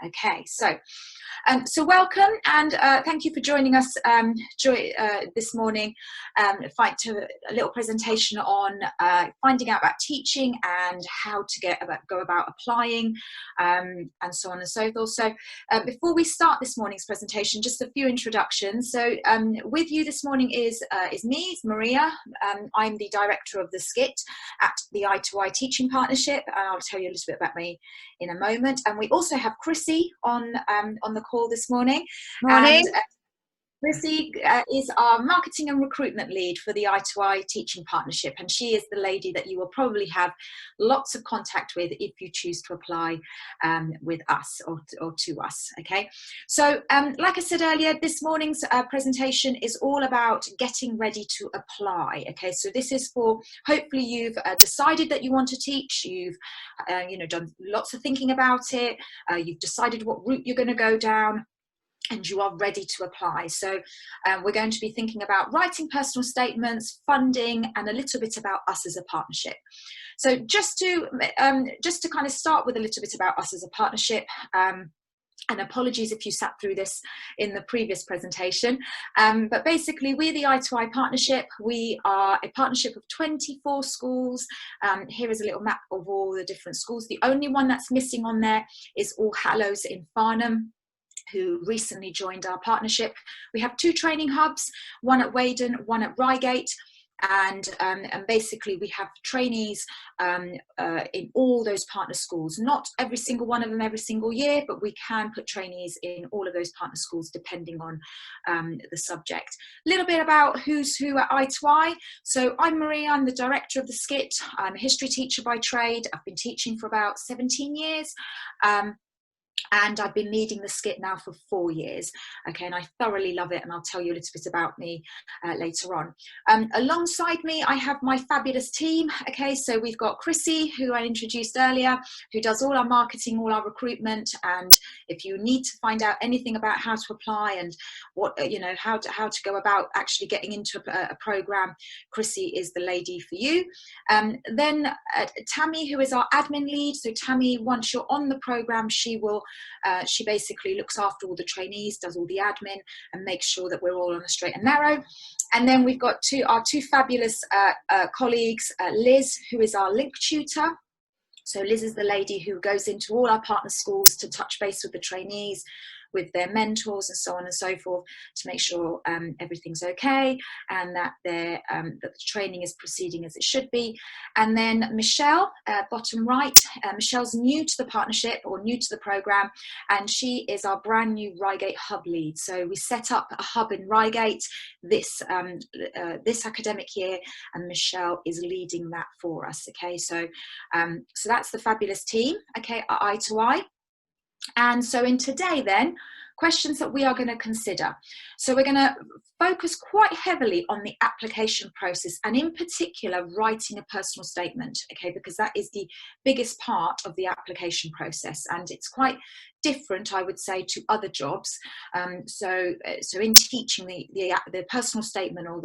Okay, so welcome, and thank you for joining us this morning. To a little presentation on finding out about teaching and how to go about applying, and so on and so forth. So before we start this morning's presentation, just a few introductions. So with you this morning is me, it's Maria. I'm the director of the SCITT at the I2I Teaching Partnership, and I'll tell you a little bit about me in a moment. And we also have Chrissy on the call this morning. Morning. And Chrissy is our marketing and recruitment lead for the I2I Teaching Partnership, and she is the lady that you will probably have lots of contact with if you choose to apply with us or to us. Okay, so like I said earlier, this morning's presentation is all about getting ready to apply. Okay, so this is for, hopefully you've decided that you want to teach, you've done lots of thinking about it, you've decided what route you're going to go down, and you are ready to apply. So we're going to be thinking about writing personal statements, funding, and a little bit about us as a partnership. So just to kind of start with a little bit about us as a partnership, and apologies if you sat through this in the previous presentation, but basically we're the I2I partnership. We are a partnership of 24 schools. Here is a little map of all the different schools. The only one that's missing on there is All Hallows in Farnham, who recently joined our partnership. We have 2 training hubs, one at Weydon, one at Reigate, and basically we have trainees in all those partner schools. Not every single one of them every single year, but we can put trainees in all of those partner schools depending on the subject. A little bit about who's who at I2I. So I'm Maria, I'm the director of the SCITT. I'm a history teacher by trade. I've been teaching for about 17 years. And I've been leading the SCITT now for 4 years. Okay, and I thoroughly love it, and I'll tell you a little bit about me later on. Alongside me, I have my fabulous team. Okay, so we've got Chrissy, who I introduced earlier, who does all our marketing, all our recruitment, and if you need to find out anything about how to apply and what how to go about actually getting into a program, Chrissy is the lady for you. Then Tammy, who is our admin lead. So Tammy, once you're on the program, she basically looks after all the trainees, does all the admin, and makes sure that we're all on a straight and narrow. And then we've got our two fabulous colleagues, Liz, who is our link tutor. So Liz is the lady who goes into all our partner schools to touch base with the trainees, with their mentors and so on and so forth, to make sure everything's okay and that that the training is proceeding as it should be. And then Michelle, bottom right, Michelle's new to the partnership or new to the program, and she is our brand new Reigate hub lead. So we set up a hub in Reigate this academic year, and Michelle is leading that for us. Okay, so so that's the fabulous team. Okay, at I2I. And so in today then, questions that we are going to consider. So we're going to focus quite heavily on the application process, and in particular writing a personal statement, okay, because that is the biggest part of the application process, and it's quite different, I would say, to other jobs. So in teaching, the personal statement or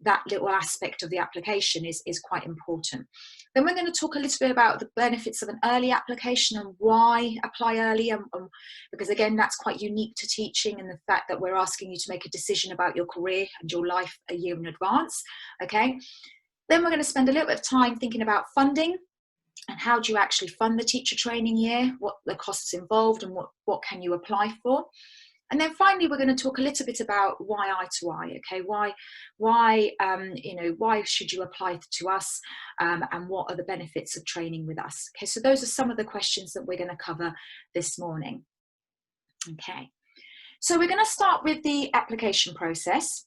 that little aspect of the application is quite important. Then we're going to talk a little bit about the benefits of an early application and why apply early, because again, that's quite unique to teaching, and the fact that we're asking you to make a decision about your career and your life a year in advance. Okay. Then we're going to spend a little bit of time thinking about funding and how do you actually fund the teacher training year, what the costs involved, and what can you apply for. And then finally, we're going to talk a little bit about why I2I, okay? Why should you apply to us, and what are the benefits of training with us? Okay, so those are some of the questions that we're going to cover this morning. Okay, so we're going to start with the application process.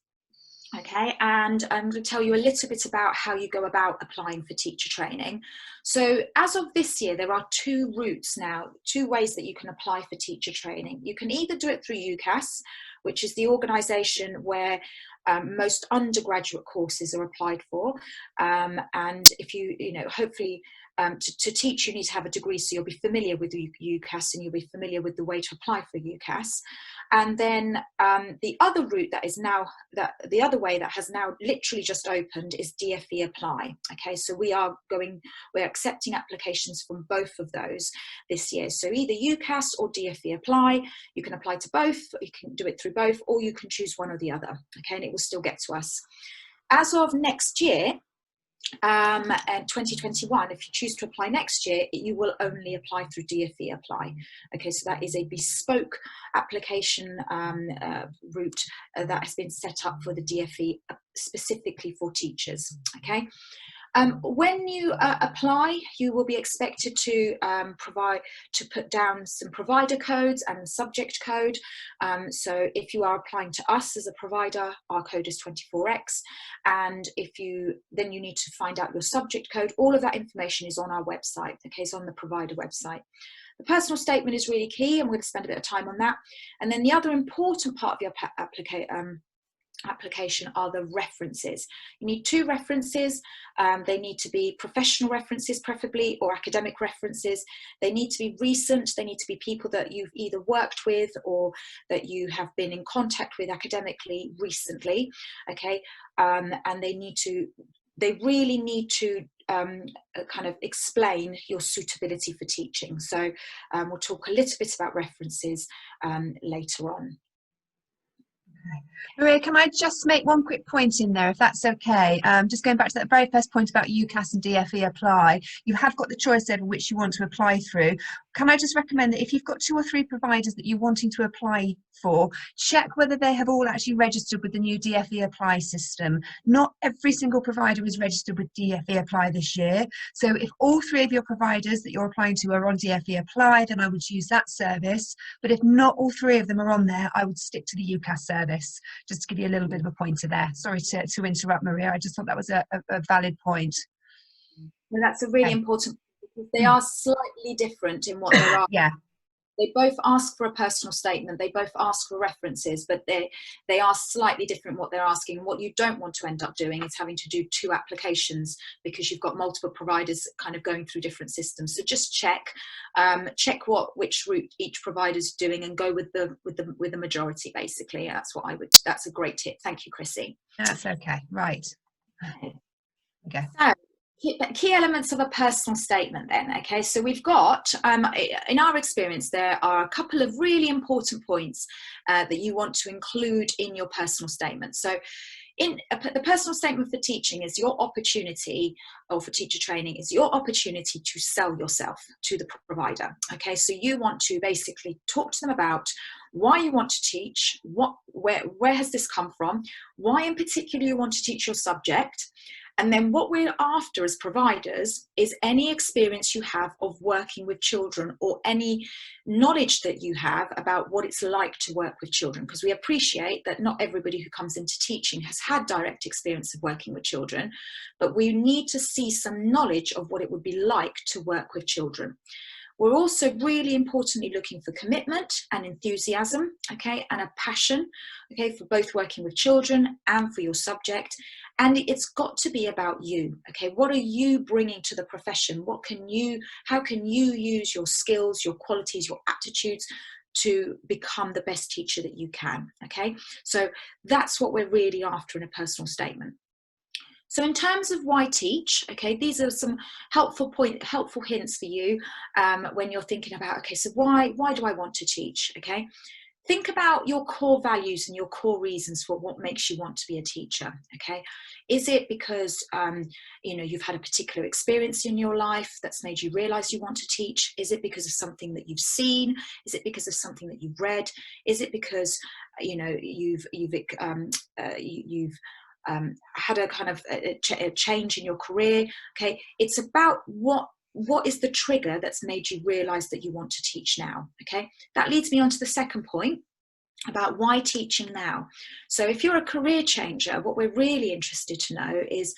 Okay, and I'm going to tell you a little bit about how you go about applying for teacher training. So as of this year, there are 2 routes now, 2 ways that you can apply for teacher training. You can either do it through UCAS, which is the organisation where most undergraduate courses are applied for. And if hopefully to teach, you need to have a degree, so you'll be familiar with UCAS and you'll be familiar with the way to apply for UCAS. And then the other route that is now, the other way that has now literally just opened is DFE Apply. Okay, so we're accepting applications from both of those this year. So either UCAS or DFE Apply. You can apply to both, you can do it through both, or you can choose one or the other. Okay, and it will still get to us. As of next year, and 2021, if you choose to apply next year, you will only apply through DFE Apply. Okay, so that is a bespoke application route that has been set up for the DFE specifically for teachers. Okay. When you apply, you will be expected to put down some provider codes and subject code. So if you are applying to us as a provider, our code is 24X, and then you need to find out your subject code. All of that information is on our website. Okay, it's on the provider website. The personal statement is really key, and we're going to spend a bit of time on that. And then the other important part of your application are the references. You need 2 references. They need to be professional references preferably, or academic references. They need to be recent. They need to be people that you've either worked with or that you have been in contact with academically recently. Okay, and they really need to kind of explain your suitability for teaching. So we'll talk a little bit about references later on. Maria, can I just make one quick point in there, if that's okay? Just going back to that very first point about UCAS and DFE Apply, you have got the choice over which you want to apply through. Can I just recommend that if you've got 2 or 3 providers that you're wanting to apply for, check whether they have all actually registered with the new DFE Apply system. Not every single provider is registered with DFE Apply this year. So if all 3 of your providers that you're applying to are on DFE Apply, then I would use that service. But if not all 3 of them are on there, I would stick to the UCAS service. Just to give you a little bit of a pointer there. Sorry to interrupt, Maria. I just thought that was a valid point. Well, that's a really important point, because they are slightly different in what they are. Yeah. They both ask for a personal statement. They both ask for references, but they are slightly different what they're asking. What you don't want to end up doing is having to do 2 applications, because you've got multiple providers kind of going through different systems. So just check which route each provider's doing, and go with the majority. Basically, that's a great tip. Thank you, Chrissy. That's okay. Right. Okay. So, key elements of a personal statement then. Okay, so we've got, in our experience, there are a couple of really important points that you want to include in your personal statement. So the personal statement for teaching is your opportunity, or for teacher training, is your opportunity to sell yourself to the provider. Okay, so you want to basically talk to them about why you want to teach, where has this come from, why in particular you want to teach your subject. And then what we're after as providers is any experience you have of working with children, or any knowledge that you have about what it's like to work with children, because we appreciate that not everybody who comes into teaching has had direct experience of working with children, but we need to see some knowledge of what it would be like to work with children. We're also really importantly looking for commitment and enthusiasm, okay, and a passion, okay, for both working with children and for your subject. And it's got to be about you, okay? What are you bringing to the profession? How can you use your skills, your qualities, your aptitudes to become the best teacher that you can, okay? So that's what we're really after in a personal statement. So in terms of why teach, okay, these are some helpful hints for you when you're thinking about, okay, so why do I want to teach, okay? Think about your core values and your core reasons for what makes you want to be a teacher, okay? Is it because, you've had a particular experience in your life that's made you realise you want to teach? Is it because of something that you've seen? Is it because of something that you've read? Is it because, you've had a kind of a change in your career? Okay, it's about what is the trigger that's made you realize that you want to teach now. Okay, that leads me on to the second point about why teaching now. So if you're a career changer, what we're really interested to know is,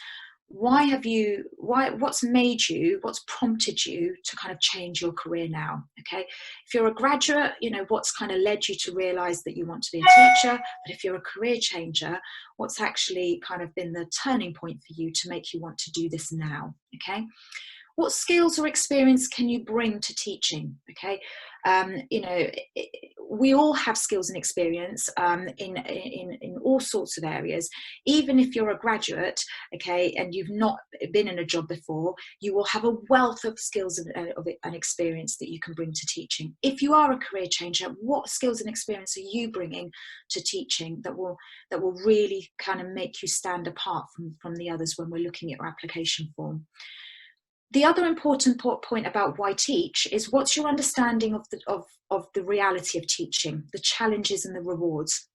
what's made you, what's prompted you to kind of change your career now? Okay, if you're a graduate, you know, what's kind of led you to realize that you want to be a teacher? But if you're a career changer, what's actually kind of been the turning point for you to make you want to do this now? Okay, what skills or experience can you bring to teaching? Okay, you know, we all have skills and experience in all sorts of areas. Even if you're a graduate, okay, and you've not been in a job before, you will have a wealth of skills and experience that you can bring to teaching. If you are a career changer, what skills and experience are you bringing to teaching that will really kind of make you stand apart from the others when we're looking at your application form? The other important point about why teach is, what's your understanding of the reality of teaching, the challenges and the rewards?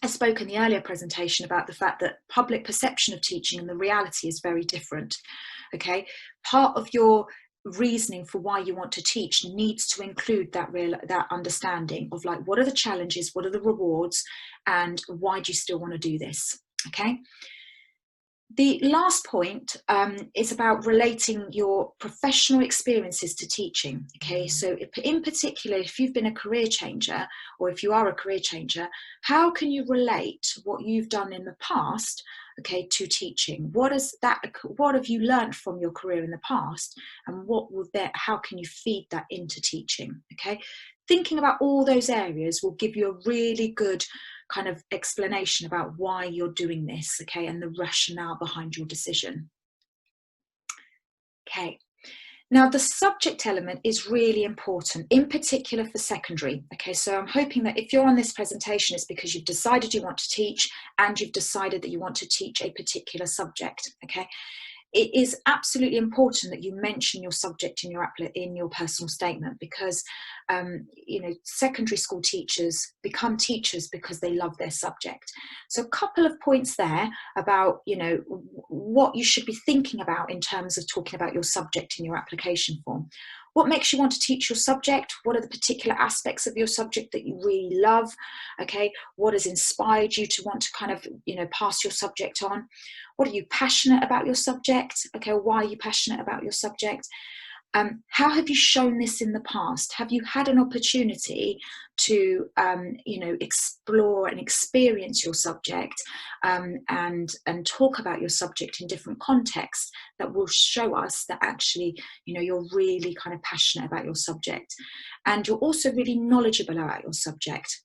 I spoke in the earlier presentation about the fact that public perception of teaching and the reality is very different. Okay, part of your reasoning for why you want to teach needs to include that understanding of, like, what are the challenges, what are the rewards, and why do you still want to do this? Okay. The last point is about relating your professional experiences to teaching. Okay, so in particular, if you've been a career changer, or if you are a career changer, how can you relate what you've done in the past, okay, to teaching? What have you learned from your career in the past, and how can you feed that into teaching? Okay, thinking about all those areas will give you a really good kind of explanation about why you're doing this, okay, and the rationale behind your decision. Okay, now the subject element is really important, in particular for secondary. Okay, so I'm hoping that if you're on this presentation, it's because you've decided you want to teach, and you've decided that you want to teach a particular subject. Okay, it is absolutely important that you mention your subject in your personal statement, because you know, secondary school teachers become teachers because they love their subject. So a couple of points there about, you know, what you should be thinking about in terms of talking about your subject in your application form. What makes you want to teach your subject? What are the particular aspects of your subject that you really love? Okay, what has inspired you to want to kind of, you know, pass your subject on? What are you passionate about your subject? Okay, why are you passionate about your subject? How have you shown this in the past? Have you had an opportunity to, you know, explore and experience your subject, and talk about your subject in different contexts that will show us that actually, you know, you're really kind of passionate about your subject, and you're also really knowledgeable about your subject.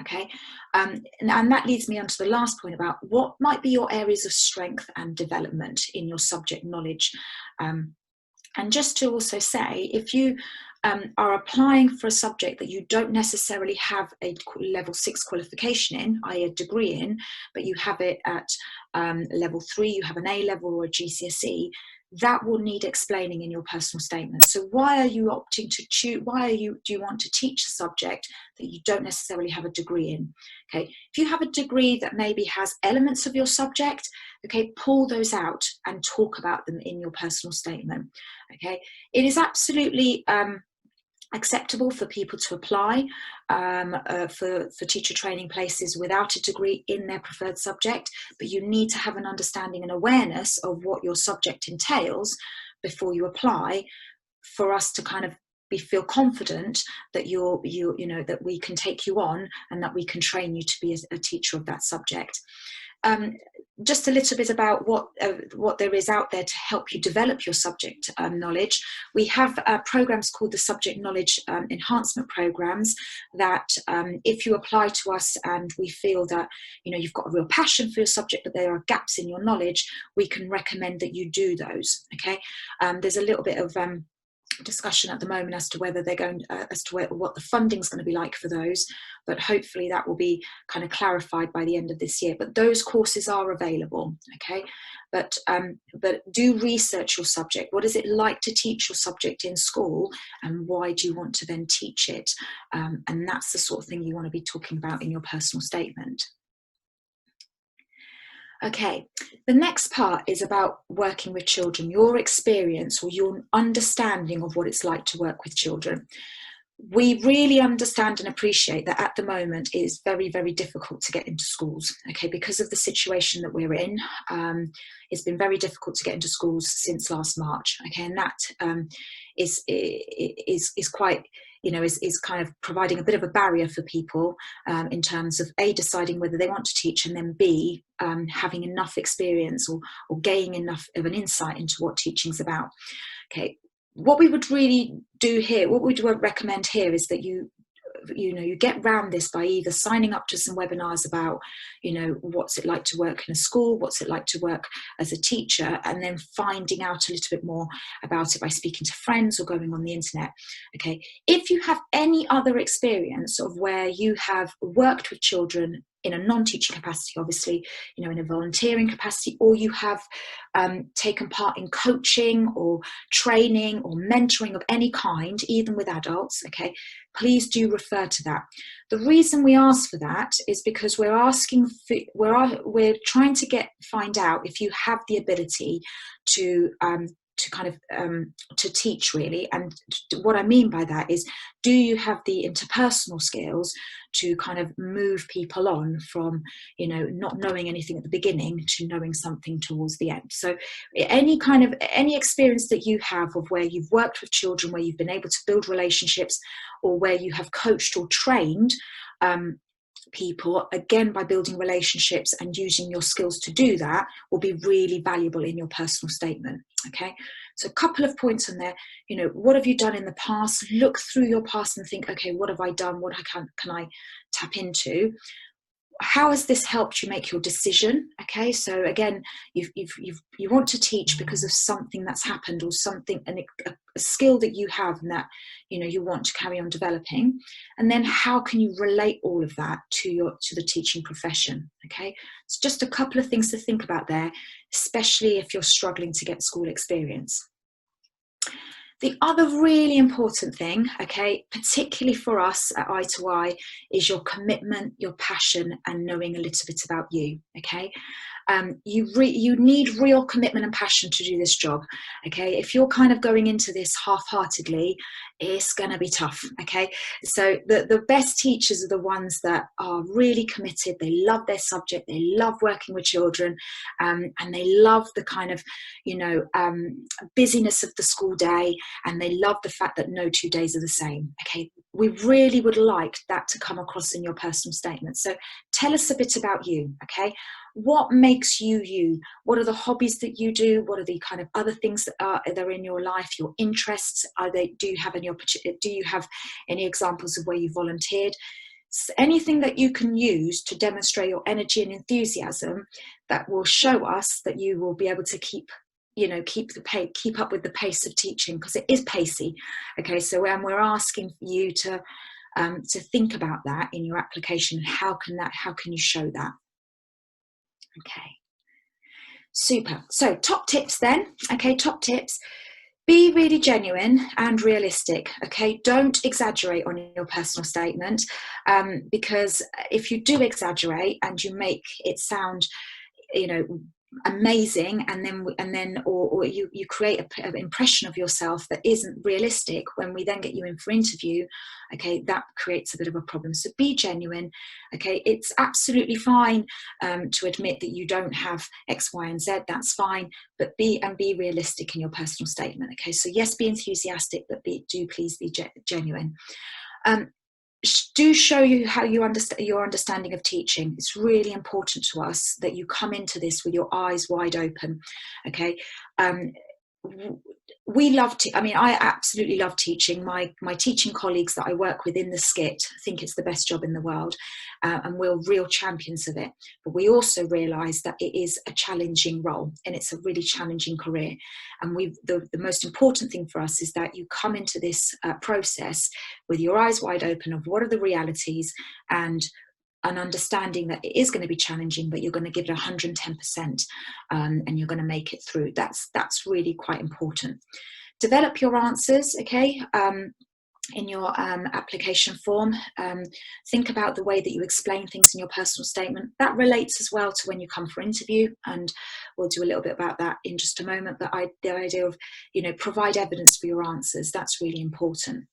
Okay, and that leads me on to the last point about what might be your areas of strength and development in your subject knowledge. And just to also say, if you are applying for a subject that you don't necessarily have a level 6 qualification in, i.e. a degree in, but you have it at level 3, you have an A level or a GCSE, that will need explaining in your personal statement. So why are you opting to choose, do you want to teach a subject that you don't necessarily have a degree in? Okay, if you have a degree that maybe has elements of your subject, okay, pull those out and talk about them in your personal statement. Okay, it is absolutely acceptable for people to apply for teacher training places without a degree in their preferred subject, but you need to have an understanding and awareness of what your subject entails before you apply, for us to kind of feel confident that you know, that we can take you on and that we can train you to be a teacher of that subject. Just a little bit about what there is out there to help you develop your subject knowledge. We have programs called the Subject Knowledge Enhancement Programs that if you apply to us and we feel that, you know, you've got a real passion for your subject but there are gaps in your knowledge, we can recommend that you do those. Okay, there's a little bit of discussion at the moment as to whether they're going what the funding is going to be like for those, but hopefully that will be kind of clarified by the end of this year. But those courses are available. Okay, but do research your subject. What is it like to teach your subject in school, and why do you want to then teach it? And that's the sort of thing you want to be talking about in your personal statement. Okay, the next part is about working with children, your experience or your understanding of what it's like to work with children. we really understand and appreciate that at the moment it is very, very difficult to get into schools, okay, because of the situation that we're in. It's been very difficult to get into schools since last March, okay, and that is quite, you know, is kind of providing a bit of a barrier for people in terms of A, deciding whether they want to teach, and then B, having enough experience or gaining enough of an insight into what teaching's about. Okay, what we would really do here, what we would recommend here is that you get round this by either signing up to some webinars about, you know, what's it like to work in a school, what's it like to work as a teacher, and then finding out a little bit more about it by speaking to friends or going on the internet. Okay, if you have any other experience of where you have worked with children in a non-teaching capacity, obviously, you know, in a volunteering capacity, or you have taken part in coaching or training or mentoring of any kind, even with adults, okay, please do refer to that. The reason we ask for that is because we're trying to find out if you have the ability to teach, really. And what I mean by that is, do you have the interpersonal skills to kind of move people on from, you know, not knowing anything at the beginning to knowing something towards the end? So any experience that you have of where you've worked with children, where you've been able to build relationships, or where you have coached or trained people, again, by building relationships and using your skills to do that, will be really valuable in your personal statement. Okay, so a couple of points on there. You know, what have you done in the past? Look through your past and think, okay, what have I done? What can I tap into? How has this helped you make your decision? Okay, so again, you want to teach because of something that's happened, or something, a skill that you have, and that, you know, you want to carry on developing. And then how can you relate all of that to the teaching profession? Okay, it's just a couple of things to think about there, especially if you're struggling to get school experience. The other really important thing, okay, particularly for us at I2I, is your commitment, your passion, and knowing a little bit about you, okay? You need real commitment and passion to do this job, okay? If you're kind of going into this half-heartedly, it's going to be tough, okay? So the best teachers are the ones that are really committed. They love their subject, they love working with children, and they love the kind of, you know, busyness of the school day, and they love the fact that no 2 days are the same, okay? We really would like that to come across in your personal statement. So tell us a bit about you, okay? What makes you you? What are the hobbies that you do? What are the kind of other things that are in your life? Your interests? Do you have any examples of where you volunteered? Anything that you can use to demonstrate your energy and enthusiasm that will show us that you will be able to keep up with the pace of teaching, because it is pacey. Okay, so we're asking you to think about that in your application. How can you show that? Okay, super. So top tips then. Okay, top tips. Be really genuine and realistic, okay? Don't exaggerate on your personal statement, because if you do exaggerate and you make it sound, you know, amazing, and then or you create an impression of yourself that isn't realistic, when we then get you in for interview, okay, that creates a bit of a problem. So be genuine, okay? It's absolutely fine to admit that you don't have X, Y, and Z. That's fine, but be realistic in your personal statement, okay? So yes, be enthusiastic, but do please be genuine. Do show you how you understand your understanding of teaching. It's really important to us that you come into this with your eyes wide open, okay? We love I absolutely love teaching. My teaching colleagues that I work with in the SCITT think it's the best job in the world, and we're real champions of it. But we also realise that it is a challenging role, and it's a really challenging career. And the most important thing for us is that you come into this process with your eyes wide open of what are the realities, and an understanding that it is going to be challenging, but you're going to give it 110%, and you're going to make it through. That's really quite important. Develop your answers, okay, in your application form. Think about the way that you explain things in your personal statement. That relates as well to when you come for interview, and we'll do a little bit about that in just a moment. But the idea of, you know, provide evidence for your answers, that's really important.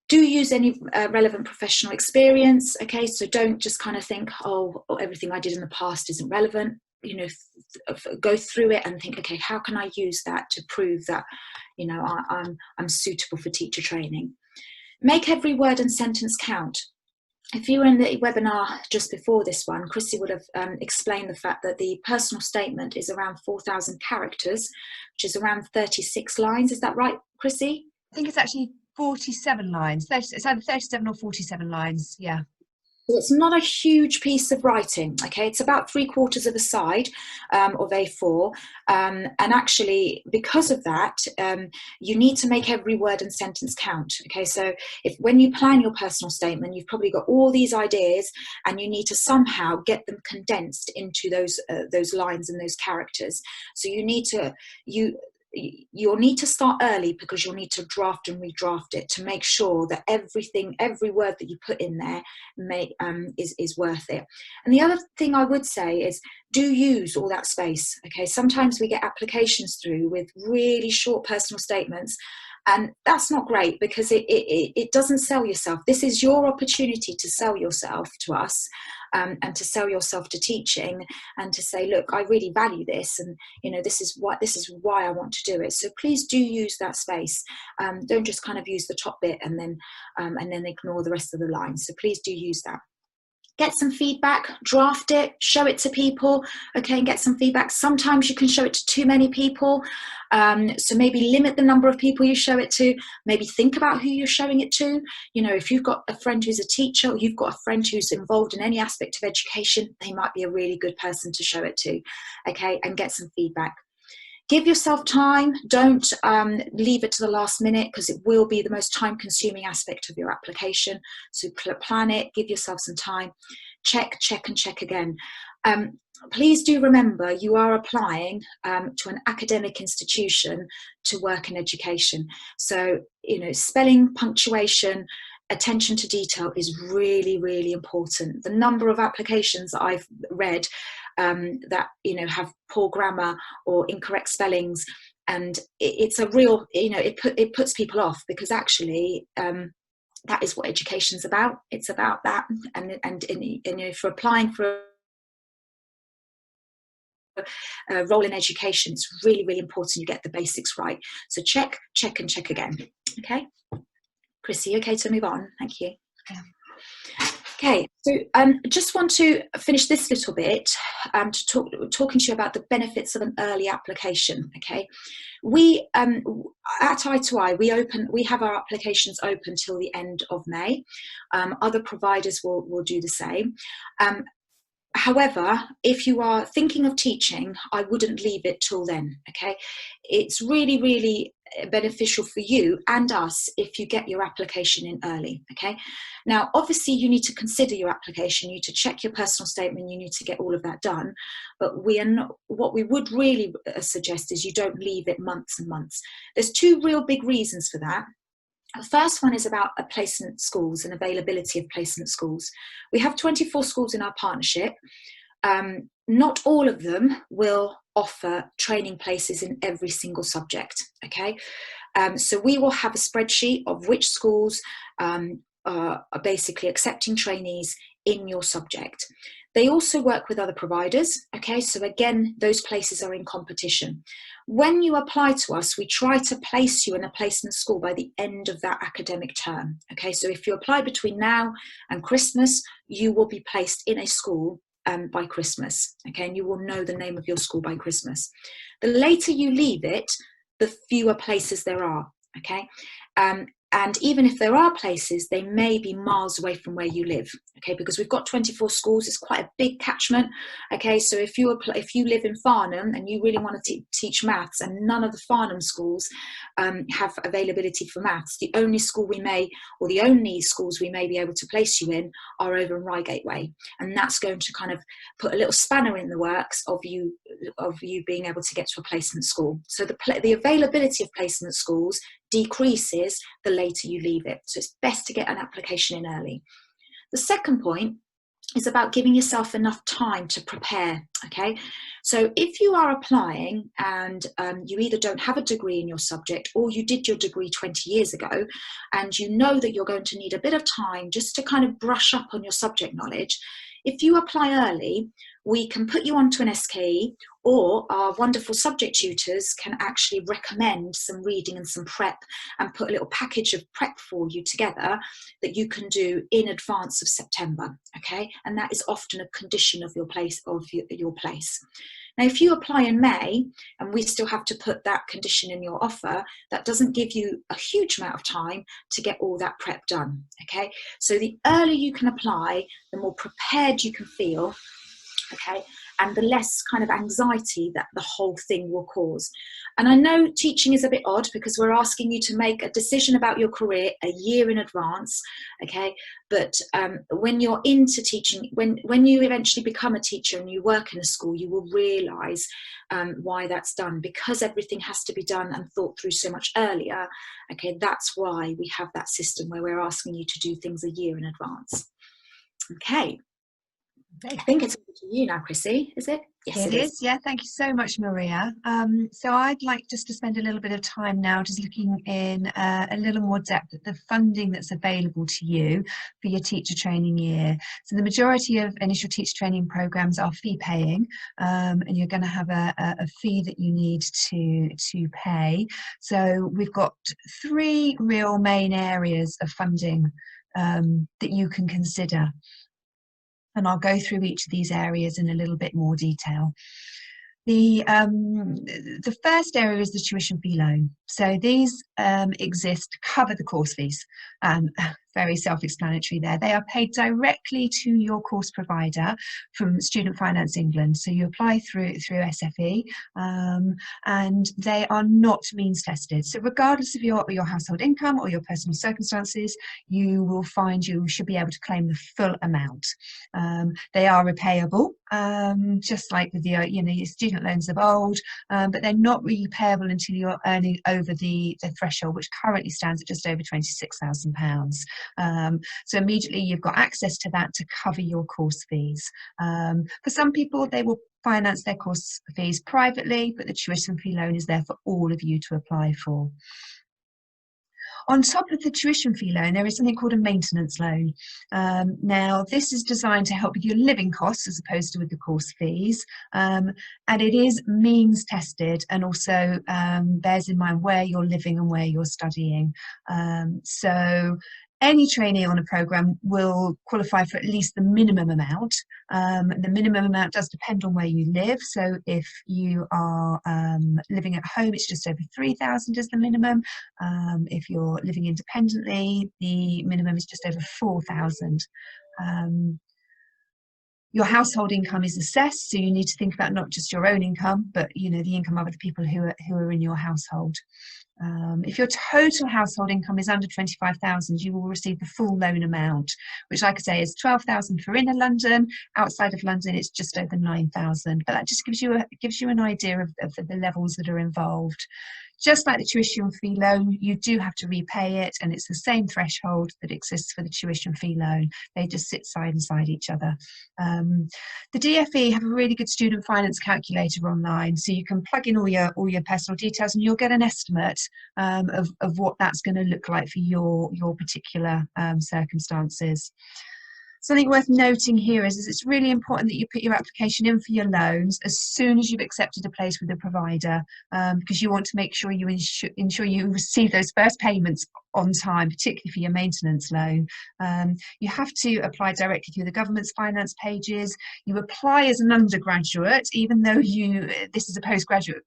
Do use any relevant professional experience, okay? So don't just kind of think, oh, everything I did in the past isn't relevant. You know, go through it and think, okay, how can I use that to prove that, you know, I'm suitable for teacher training? Make every word and sentence count. If you were in the webinar just before this one, Chrissy would have explained the fact that the personal statement is around 4,000 characters, which is around 36 lines. Is that right, Chrissy? I think it's actually 47 lines. It's either 37 or 47 lines, yeah. So it's not a huge piece of writing, okay? It's about 3/4 of a side of A4. And actually, because of that, you need to make every word and sentence count, okay? So when you plan your personal statement, you've probably got all these ideas and you need to somehow get them condensed into those lines and those characters. So you'll need to start early, because you'll need to draft and redraft it to make sure that every word that you put in there is worth it. And the other thing I would say is, do use all that space, okay? Sometimes we get applications through with really short personal statements, and that's not great, because it doesn't sell yourself. This is your opportunity to sell yourself to us, and to sell yourself to teaching, and to say, look, I really value this, and you know, this is why I want to do it. So please do use that space. Don't just kind of use the top bit and then ignore the rest of the lines. So please do use that. Get some feedback, draft it, show it to people, okay, and get some feedback. Sometimes you can show it to too many people, so maybe limit the number of people you show it to. Maybe think about who you're showing it to. You know, if you've got a friend who's a teacher, or you've got a friend who's involved in any aspect of education, they might be a really good person to show it to, okay, and get some feedback. Give yourself time. Don't leave it to the last minute, because it will be the most time-consuming aspect of your application. So plan it, give yourself some time, check, and check again. Please do remember, you are applying to an academic institution to work in education. So, you know, spelling, punctuation, attention to detail is really, really important. The number of applications that I've read that, you know, have poor grammar or incorrect spellings, and it's a real, you know, it puts people off, because actually that is what education's about. It's about that, and you know, if you're applying for a role in education, it's really, really important you get the basics right. So check, and check again. Okay, Chrissy, okay to move on? Thank you. Yeah. Okay, so just want to finish this little bit talking to you about the benefits of an early application. Okay, we at I2I we have our applications open till the end of May. Other providers will do the same. However, if you are thinking of teaching, I wouldn't leave it till then, okay? It's really, really beneficial for you and us if you get your application in early, okay? Now, obviously, you need to consider your application, you need to check your personal statement, you need to get all of that done, but what we would really suggest is you don't leave it months and months. There's two real big reasons for that. The first one is about placement schools and availability of placement schools. We have 24 schools in our partnership. Not all of them will offer training places in every single subject, okay? So we will have a spreadsheet of which schools are basically accepting trainees in your subject. They also work with other providers, okay? So again, those places are in competition. When you apply to us, we try to place you in a placement school by the end of that academic term, okay? So if you apply between now and Christmas, you will be placed in a school by Christmas, okay? And you will know the name of your school by Christmas. The later you leave it, the fewer places there are, okay? And even if there are places, they may be miles away from where you live, okay? Because we've got 24 schools, it's quite a big catchment, okay? So if you live in Farnham and you really want to teach maths, and none of the Farnham schools have availability for maths, the only schools we may be able to place you in are over in Reigate Way, and that's going to kind of put a little spanner in the works of you being able to get to a placement school. So the availability of placement schools decreases the later you leave it. So it's best to get an application in early. The second point is about giving yourself enough time to prepare, okay? So if you are applying and you either don't have a degree in your subject, or you did your degree 20 years ago and you know that you're going to need a bit of time just to kind of brush up on your subject knowledge, if you apply early, we can put you onto an SKE, or our wonderful subject tutors can actually recommend some reading and some prep and put a little package of prep for you together that you can do in advance of September, okay? And that is often a condition of your place. Now, if you apply in May and we still have to put that condition in your offer, that doesn't give you a huge amount of time to get all that prep done, okay? So the earlier you can apply, the more prepared you can feel, okay, and the less kind of anxiety that the whole thing will cause. And I know teaching is a bit odd because we're asking you to make a decision about your career a year in advance, okay, but when you're into teaching, when you eventually become a teacher and you work in a school, you will realise why that's done, because everything has to be done and thought through so much earlier, okay. That's why we have that system where we're asking you to do things a year in advance, okay. I think it's over to you now, Chrissy, is it? Yes, it is. Yeah, thank you so much, Maria. So I'd like just to spend a little bit of time now just looking in a little more depth at the funding that's available to you for your teacher training year. So the majority of initial teacher training programs are fee paying, and you're going to have a fee that you need to pay. So we've got 3 real main areas of funding that you can consider. And I'll go through each of these areas in a little bit more detail. The first area is the tuition fee loan. So these exist to cover the course fees. Very self-explanatory there. They are paid directly to your course provider from Student Finance England. So you apply through SFE, and they are not means tested. So regardless of your household income or your personal circumstances, you will find you should be able to claim the full amount. They are repayable, just like with your student loans of old, but they're not really payable until you're earning over the threshold, which currently stands at just over £26,000. So immediately you've got access to that to cover your course fees. For some people, they will finance their course fees privately, but the tuition fee loan is there for all of you to apply for. On top of the tuition fee loan, there is something called a maintenance loan. Now, this is designed to help with your living costs as opposed to with the course fees, and it is means tested, and also bears in mind where you're living and where you're studying. So any trainee on a programme will qualify for at least the minimum amount. The minimum amount does depend on where you live. So if you are living at home, it's just over 3,000 is the minimum. If you're living independently, the minimum is just over 4,000. Your household income is assessed, so you need to think about not just your own income, but the income of other people who are in your household. If your total household income is under 25,000, you will receive the full loan amount, which, like I say, is 12,000 for inner London. Outside of London, it's just over 9,000. But that just gives you an idea of the levels that are involved. Just like the tuition fee loan, you do have to repay it, and it's the same threshold that exists for the tuition fee loan. They just sit side by side each other. The DFE have a really good student finance calculator online, so you can plug in all your personal details, and you'll get an estimate of what that's going to look like for your particular circumstances. Something worth noting here is it's really important that you put your application in for your loans as soon as you've accepted a place with a provider, because you want to make sure you ensure you receive those first payments on time, particularly for your maintenance loan. You have to apply directly through the government's finance pages. You apply as an undergraduate, even though this is a postgraduate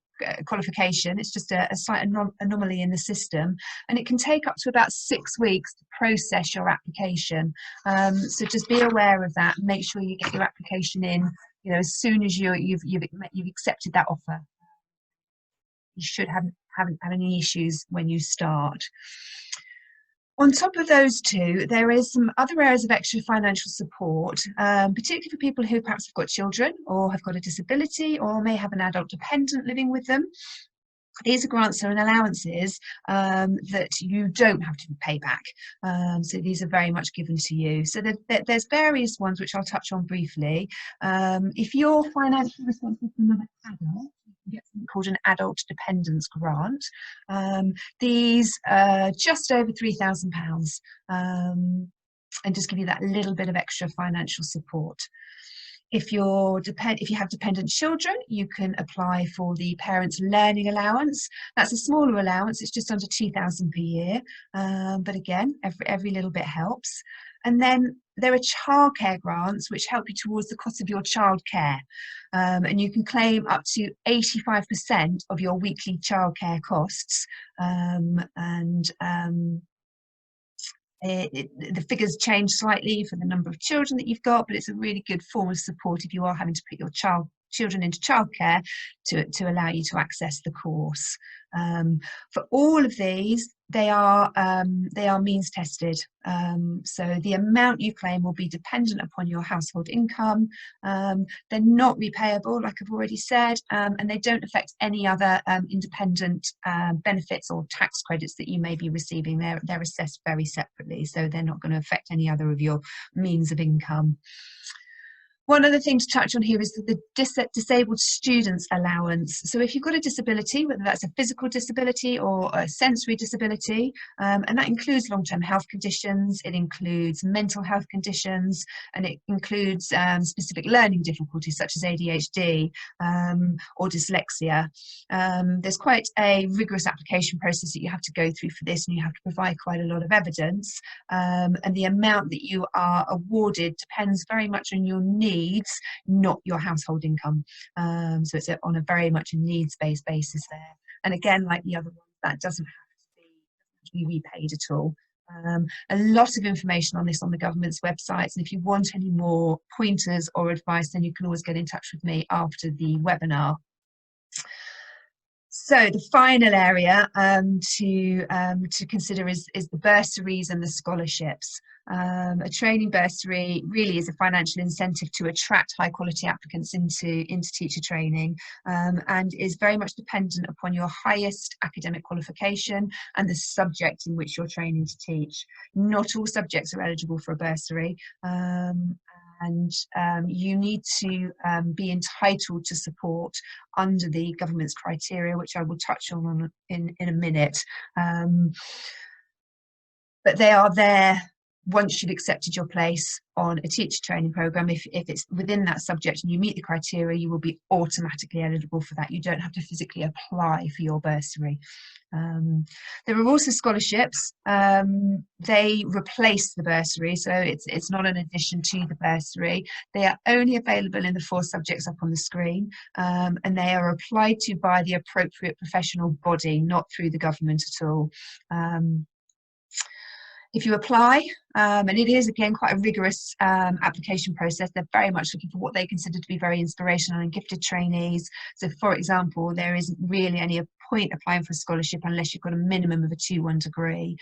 qualification. It's just a slight anomaly in the system, and it can take up to about 6 weeks to process your application. So just be aware of that and make sure you get your application in as soon as you've accepted that offer. You should haven't have any issues when you start. On top of those two, there is some other areas of extra financial support, particularly for people who perhaps have got children or have got a disability or may have an adult dependent living with them. These are grants and allowances that you don't have to pay back. So these are very much given to you. So there's various ones which I'll touch on briefly. If you're financially responsible for another adult, you can get something called an adult dependence grant. These are just over £3,000 and just give you that little bit of extra financial support. If you have dependent children, you can apply for the Parents' Learning Allowance. That's a smaller allowance, it's just under £2,000 per year. But again, every little bit helps. And then there are childcare grants which help you towards the cost of your childcare. And you can claim up to 85% of your weekly childcare costs. The figures change slightly for the number of children that you've got, but it's a really good form of support if you are having to put your children into childcare to allow you to access the course. For all of these, they are means tested. So the amount you claim will be dependent upon your household income. They're not repayable, like I've already said, and they don't affect any other independent benefits or tax credits that you may be receiving. They're assessed very separately, so they're not going to affect any other of your means of income. One other thing to touch on here is the disabled students allowance. So if you've got a disability, whether that's a physical disability or a sensory disability, and that includes long-term health conditions, it includes mental health conditions, and it includes specific learning difficulties such as ADHD or dyslexia. There's quite a rigorous application process that you have to go through for this, and you have to provide quite a lot of evidence. And the amount that you are awarded depends very much on your needs, not your household income. So it's on a very much a needs-based basis there. And again, like the other ones, that doesn't have to be repaid at all. A lot of information on this on the government's websites, and if you want any more pointers or advice, then you can always get in touch with me after the webinar. So the final area to consider is the bursaries and the scholarships. A training bursary really is a financial incentive to attract high quality applicants into teacher training, and is very much dependent upon your highest academic qualification and the subject in which you're training to teach. Not all subjects are eligible for a bursary. And you need to be entitled to support under the government's criteria, which I will touch on in a minute. But they are there once you've accepted your place on a teacher training programme. If it's within that subject and you meet the criteria, you will be automatically eligible for that. You don't have to physically apply for your bursary. There are also scholarships. They replace the bursary, so it's not an addition to the bursary. They are only available in the 4 subjects up on the screen, and they are applied to by the appropriate professional body, not through the government at all. If you apply, and it is again quite a rigorous application process, they're very much looking for what they consider to be very inspirational and gifted trainees. So for example, there isn't really any point applying for a scholarship unless you've got a minimum of a 2:1 degree.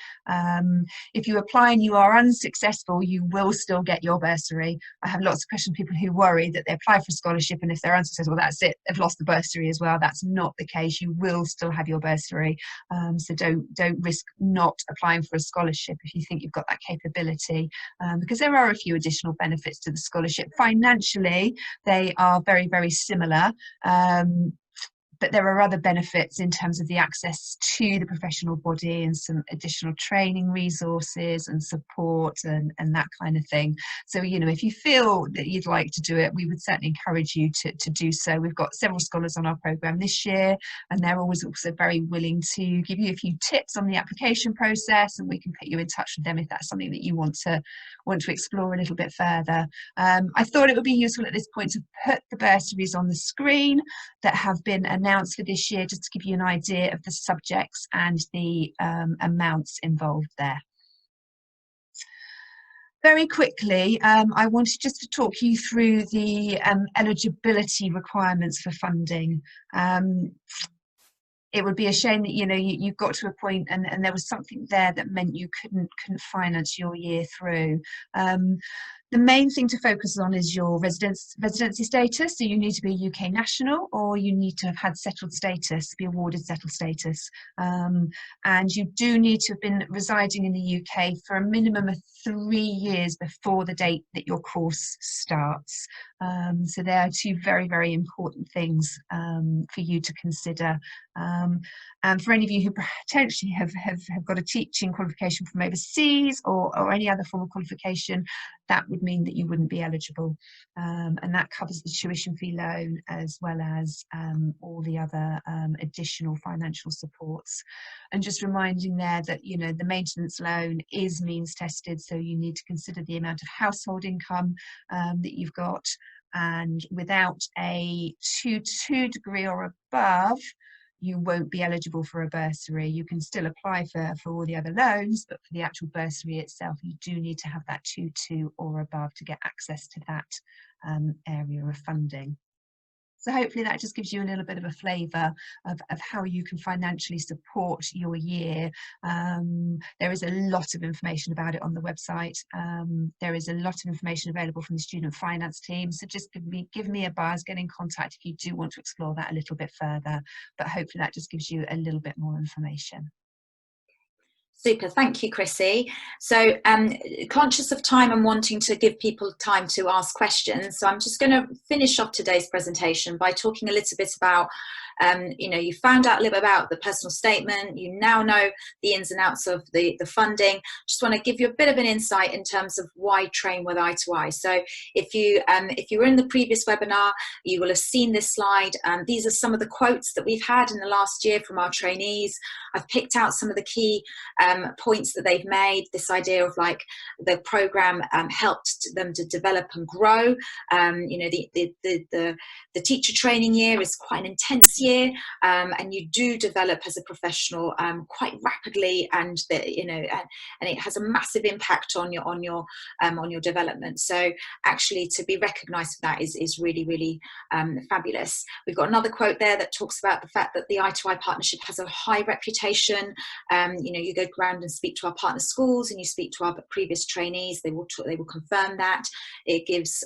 If you apply and you are unsuccessful, you will still get your bursary. I have lots of questions, people who worry that they apply for a scholarship and if they're unsuccessful, that's it, they've lost the bursary as well. That's not the case. You will still have your bursary. So don't risk not applying for a scholarship if you think you've got that capability, because there are a few additional benefits to the scholarship. Financially, they are very, very similar. But there are other benefits in terms of the access to the professional body and some additional training resources and support and that kind of thing. So, you know, if you feel that you'd like to do it, we would certainly encourage you to do so. We've got several scholars on our programme this year, and they're always also very willing to give you a few tips on the application process, and we can put you in touch with them if that's something that you want to explore a little bit further. I thought it would be useful at this point to put the bursaries on the screen that have been announced for this year, just to give you an idea of the subjects and the amounts involved there. Very quickly, I wanted just to talk you through the eligibility requirements for funding. It would be a shame that, you know, you got to a point and there was something there that meant you couldn't finance your year through. The main thing to focus on is your residency status. So you need to be a UK national, or you need to have had settled status, be awarded settled status. And you do need to have been residing in the UK for a minimum of 3 years before the date that your course starts. So there are two very, very important things for you to consider. And for any of you who potentially have got a teaching qualification from overseas, or any other form of qualification, that would mean that you wouldn't be eligible. And that covers the tuition fee loan, as well as all the other additional financial supports. And just reminding there that, you know, the maintenance loan is means tested, so you need to consider the amount of household income that you've got. And without a 2.2 degree or above, you won't be eligible for a bursary. You can still apply for all the other loans, but for the actual bursary itself, you do need to have that 2.2 or above to get access to that area of funding. So hopefully that just gives you a little bit of a flavour of how you can financially support your year. There is a lot of information about it on the website. There is a lot of information available from the student finance team. So just give me a buzz, get in contact if you do want to explore that a little bit further. But hopefully that just gives you a little bit more information. Super, thank you, Chrissy. So conscious of time and wanting to give people time to ask questions, so I'm just going to finish off today's presentation by talking a little bit about, you know, you found out a little bit about the personal statement, you now know the ins and outs of the funding. Just want to give you a bit of an insight in terms of why train with I2I. So if you were in the previous webinar, you will have seen this slide. These are some of the quotes that we've had in the last year from our trainees. I've picked out some of the key points that they've made. This idea of like the program helped them to develop and grow. You know, the teacher training year is quite an intense year, and you do develop as a professional quite rapidly, and you know, and it has a massive impact on your development. So actually, to be recognised for that is really, really fabulous. We've got another quote there that talks about the fact that the I2I partnership has a high reputation. You know, you go around and speak to our partner schools, and you speak to our previous trainees, they will confirm that. It gives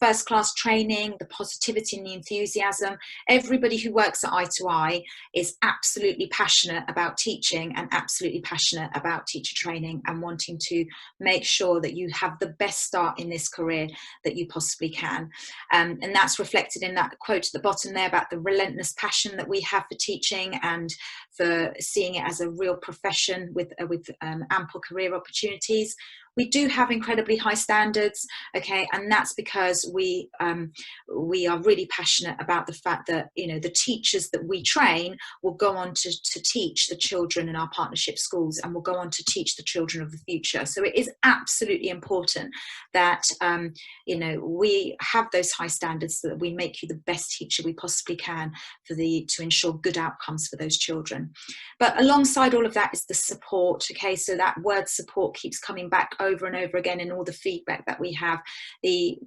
first class training, the positivity and the enthusiasm. Everybody who works at I2I is absolutely passionate about teaching and absolutely passionate about teacher training, and wanting to make sure that you have the best start in this career that you possibly can. And that's reflected in that quote at the bottom there about the relentless passion that we have for teaching and for seeing it as a real profession with ample career opportunities. We do have incredibly high standards, okay, and that's because we are really passionate about the fact that, you know, the teachers that we train will go on to teach the children in our partnership schools, and will go on to teach the children of the future. So it is absolutely important that you know, we have those high standards so that we make you the best teacher we possibly can to ensure good outcomes for those children. But alongside all of that is the support, okay, so that word support keeps coming back over and over again in all the feedback that we have.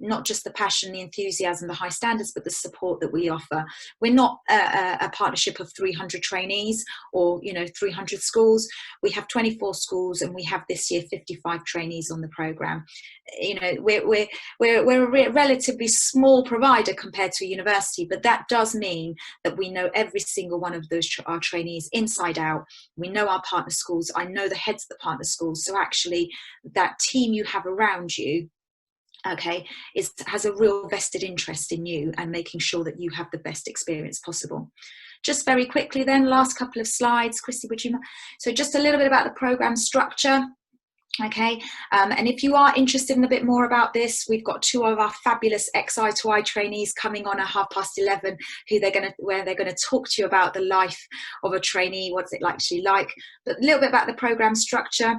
Not just the passion, the enthusiasm, the high standards, but the support that we offer. We're not a partnership of 300 trainees or, you know, 300 schools. We have 24 schools, and we have this year 55 trainees on the program. You know, we're a relatively small provider compared to a university, but that does mean that we know every single one of our trainees inside out. We know our partner schools. I know the heads of the partner schools. So actually, that team you have around you, okay, has a real vested interest in you and making sure that you have the best experience possible. Just very quickly then, last couple of slides. Chrissy, would you? So just a little bit about the program structure. Okay, and if you are interested in a bit more about this, we've got two of our fabulous ex-I2I trainees coming on at 11:30, where they're going to talk to you about the life of a trainee, what's it actually like, but a little bit about the program structure.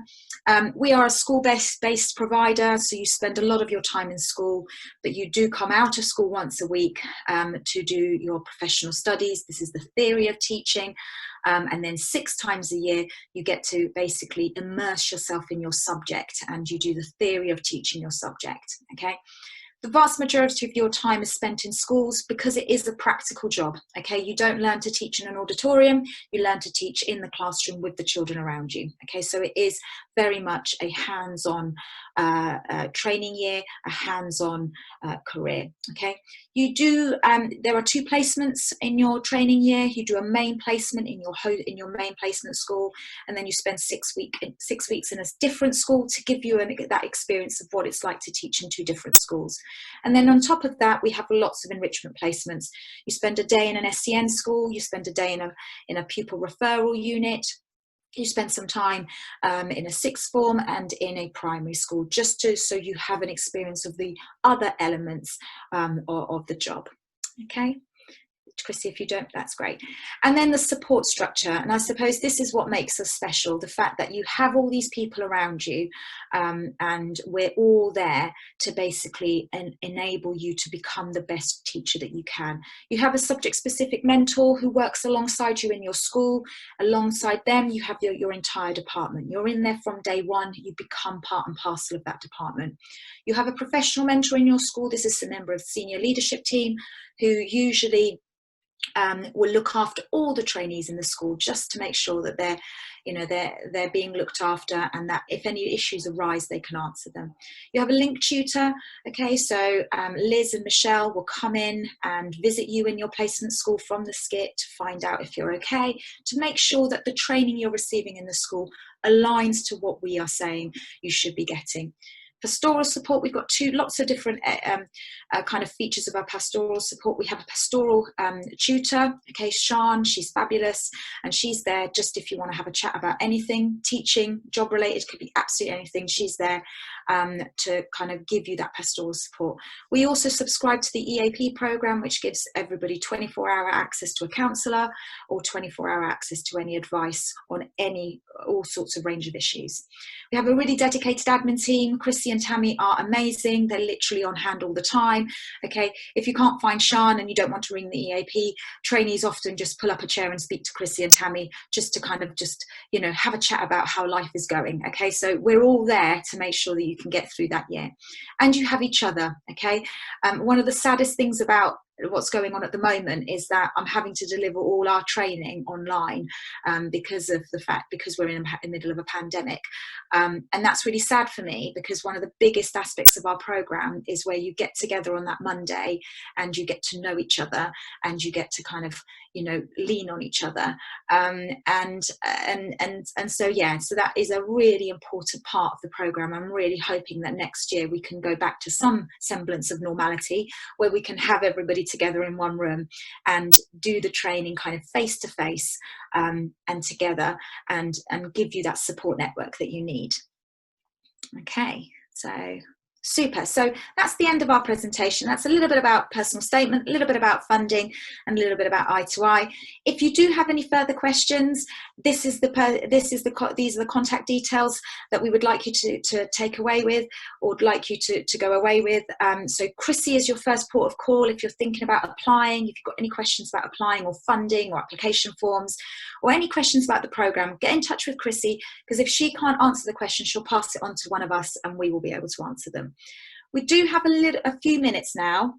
We are a school-based provider, so you spend a lot of your time in school, but you do come out of school once a week to do your professional studies. This is the theory of teaching. And then 6 times a year, you get to basically immerse yourself in your subject, and you do the theory of teaching your subject, okay? The vast majority of your time is spent in schools because it is a practical job, okay? You don't learn to teach in an auditorium, you learn to teach in the classroom with the children around you, okay? So it is very much a hands-on training year, a hands-on career. Okay, you do. There are 2 placements in your training year. You do a main placement in your main placement school, and then you spend 6 weeks in a different school to give you that experience of what it's like to teach in 2 different schools. And then on top of that, we have lots of enrichment placements. You spend a day in an SEN school. You spend a day in a pupil referral unit. You spend some time in a 6th form and in a primary school, so you have an experience of the other elements of the job. Okay, Chrissy, if you don't, that's great. And then the support structure, and I suppose this is what makes us special, the fact that you have all these people around you, and we're all there to basically enable you to become the best teacher that you can. You have a subject-specific mentor who works alongside you in your school. Alongside them, you have your entire department. You're in there from day one. You become part and parcel of that department. You have a professional mentor in your school. This is a member of the senior leadership team who usually will look after all the trainees in the school, just to make sure that they're being looked after, and that if any issues arise, they can answer them. You have a link tutor. Okay, so Liz and Michelle will come in and visit you in your placement school from the SCITT to find out if you're okay, to make sure that the training you're receiving in the school aligns to what we are saying you should be getting. Pastoral support, we've got lots of different kind of features of our pastoral support. We have a pastoral tutor, okay, Sian, she's fabulous, and she's there just if you want to have a chat about anything, teaching, job related, could be absolutely anything. She's there to kind of give you that pastoral support. We also subscribe to the EAP program, which gives everybody 24-hour access to a counsellor or 24-hour access to any advice on all sorts of range of issues. We have a really dedicated admin team. Chrissy and Tammy are amazing. They're literally on hand all the time. Okay, if you can't find Sian and you don't want to ring the EAP, trainees often just pull up a chair and speak to Chrissy and Tammy just to kind of have a chat about how life is going. Okay, so we're all there to make sure that you can get through that year. And you have each other. Okay, one of the saddest things about what's going on at the moment is that I'm having to deliver all our training online because we're in the middle of a pandemic, and that's really sad for me, because one of the biggest aspects of our program is where you get together on that Monday and you get to know each other and you get to kind of lean on each other, so that is a really important part of the program. I'm really hoping that next year we can go back to some semblance of normality, where we can have everybody together in one room and do the training kind of face to face and together, and give you that support network that you need. Okay, so super. So that's the end of our presentation. That's a little bit about personal statement, a little bit about funding, and a little bit about I2I. If you do have any further questions, these are the contact details that we would like you to take away with, or would like you to go away with. So Chrissy is your first port of call if you're thinking about applying. If you've got any questions about applying or funding or application forms, or any questions about the program, get in touch with Chrissy, because if she can't answer the question, she'll pass it on to one of us and we will be able to answer them. We do have a few minutes now